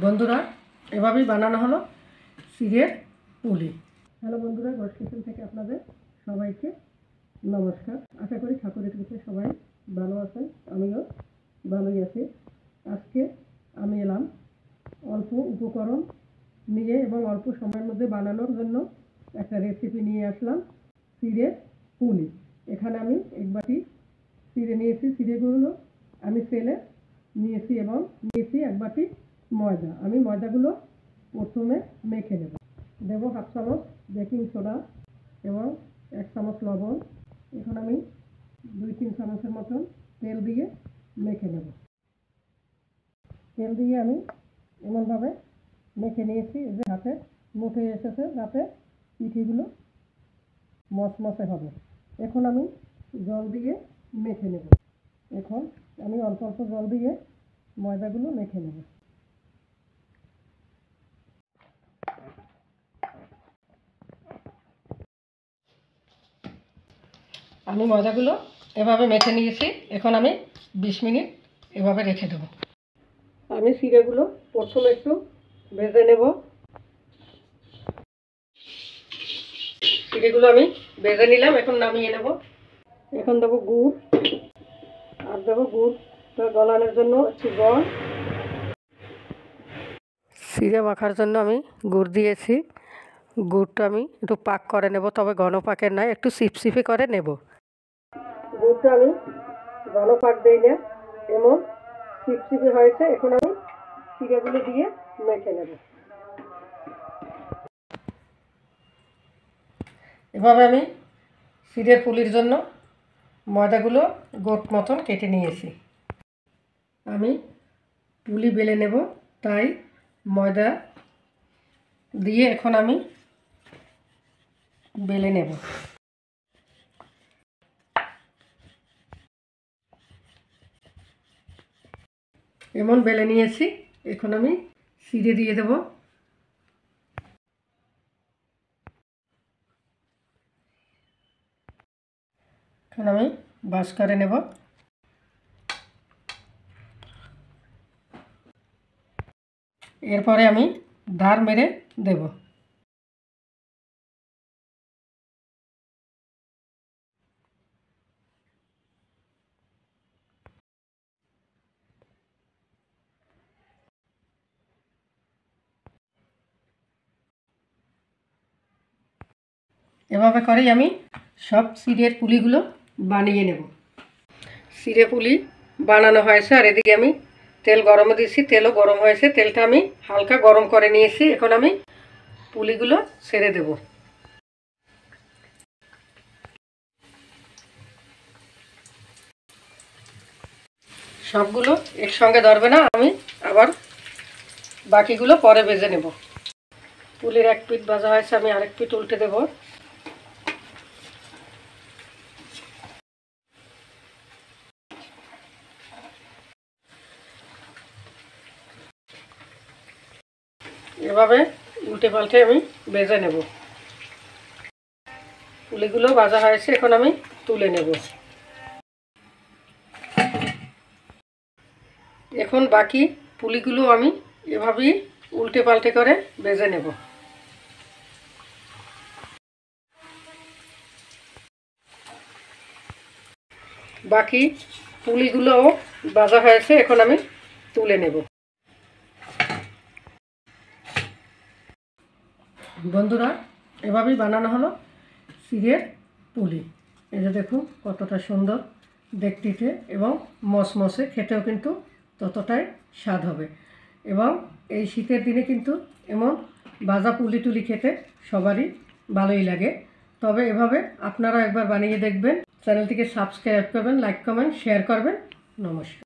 বন্ধুরা, এভাবেই বানানো হলো চিড়ের পুলি। হ্যালো বন্ধুরা, ঘোষ কিচেন থেকে আপনাদের সবাইকে নমস্কার। আশা করি ঠাকুরের কৃপায় সবাই ভালো আছেন, আমিও ভালোই আছি। আজকে আমি এলাম অল্প উপকরণ নিয়ে এবং অল্প সময়ের মধ্যে বানানোর জন্য একটা রেসিপি নিয়ে আসলাম, চিড়ের পুলি। এখানে আমি এক বাটি চিড়ে নিয়েছি। চিড়েগুলো আমি ফেলে নিয়েছি এবং নিয়েছি এক বাটি ময়দা। আমি ময়দাগুলো প্রথমে মেখে নেব। দেবো হাফ চামচ বেকিং সোডা এবং 1 চামচ লবণ। এখন আমি 2-3 চামচের মতন তেল দিয়ে মেখে নেব। তেল দিয়ে আমি এমনভাবে মেখে নিয়েছি যে হাতে মুঠে এসেছে, যাতে পিঠেগুলো মচমচে হবে। এখন আমি জল দিয়ে মেখে নেব। এখন আমি অল্প অল্প জল দিয়ে ময়দাগুলো মেখে নেব। আমি ময়দাগুলো এভাবে মেখে নিয়েছি। এখন আমি 20 মিনিট এভাবে রেখে দেব। আমি চিড়েগুলো প্রথমে একটু ভেজে নেব। চিড়েগুলো আমি ভেজে নিলাম, এখন নামিয়ে নেব। এখন দেবো গুড়, আর দেবো গুড়টা গলানোর জন্য একটু জল। চিড়ে মাখার জন্য আমি গুড় দিয়েছি। গুড়টা আমি একটু পাক করে নেব, তবে ঘন পাকের নয়, একটু চিপচিপে করে নেব। গুড়টা আমি ঘন পাক দিই না, এমন চিপচিপে হয়েছে। এখন আমি চিড়েগুলো দিয়ে মেখে নেব। এভাবে আমি চিড়ের পুলির জন্য ময়দাগুলো গোট মতন কেটে নিয়েছি। আমি পুলি বেলে নেব, তাই ময়দা দিয়ে এখন আমি বেলে নেব। এমন বেলে নিয়েছি। এখন আমি চিড়ে দিয়ে দেব। এখন আমি বাস করে নেব। এরপরে আমি ধার মেরে দেব। এভাবে করেই আমি সব চিড়ের পুলিগুলো বানিয়ে নেব। চিড়ে পুলি বানানো হয়েছে, আর এদিকে আমি তেল গরমে দিয়েছি। তেলও গরম হয়েছে, তেলটা আমি হালকা গরম করে নিয়েছি। এখন আমি পুলিগুলো ছেড়ে দেব। সবগুলো একসঙ্গে ধরবে না, আমি আবার বাকিগুলো পরে ভেজে নেব। পুলির এক পিঠ ভাজা হয়েছে, আমি আরেক পিঠ উল্টে দেব। এভাবে উল্টে পাল্টে আমি ভেজে নেব। পুলিগুলো ভাজা হয়েছে, এখন আমি তুলে নেব। এখন বাকি পুলিগুলো আমি এভাবেই উল্টে পাল্টে করে ভেজে নেব। বাকি পুলিগুলোও ভাজা হয়েছে, এখন আমি তুলে নেব। বন্ধুরা, এভাবেই বানানো হলো চিড়ের পুলি। এই যে দেখুন কতটা সুন্দর দেখতে এবং মচমচে, খেতেও কিন্তু ততটাই স্বাদ হবে। এবং এই শীতের দিনে কিন্তু এমন ভাজা পুলি টুলি খেতে সবারই ভালোই লাগে। তবে এভাবে আপনারা একবার বানিয়ে দেখবেন। চ্যানেলটিকে সাবস্ক্রাইব করবেন, লাইক কমেন্ট শেয়ার করবেন। নমস্কার।